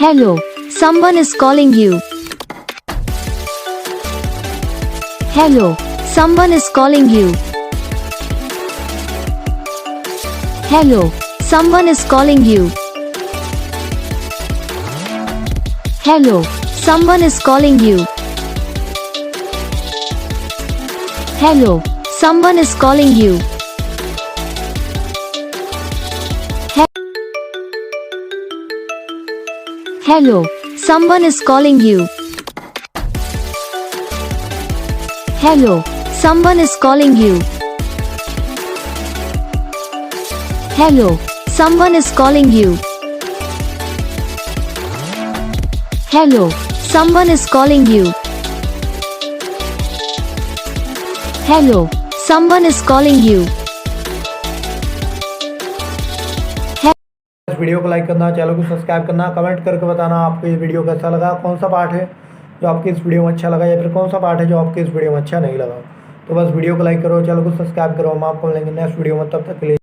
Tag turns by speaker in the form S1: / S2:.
S1: Hello, someone is calling you. Hello, someone is calling you. Hello, someone is calling you. Hello, someone is calling you. Hello, someone is calling you. Hello, someone is calling you. Hello, someone is calling you. Hello, someone is calling you. Hello, someone is calling you. Hello, someone is calling you.
S2: इस video को like करना, channel को subscribe करना, comment करके बताना आपको ये video कैसा लगा, कौन सा पार्ट है जो आपकी इस वीडियो में अच्छा लगा या फिर कौन सा पार्ट है जो आपकी इस वीडियो में अच्छा नहीं लगा। तो बस वीडियो को लाइक करो, चैनल को सब्सक्राइब करो। हम आपको मिलेंगे नेक्स्ट वीडियो में, तब तक के लिए।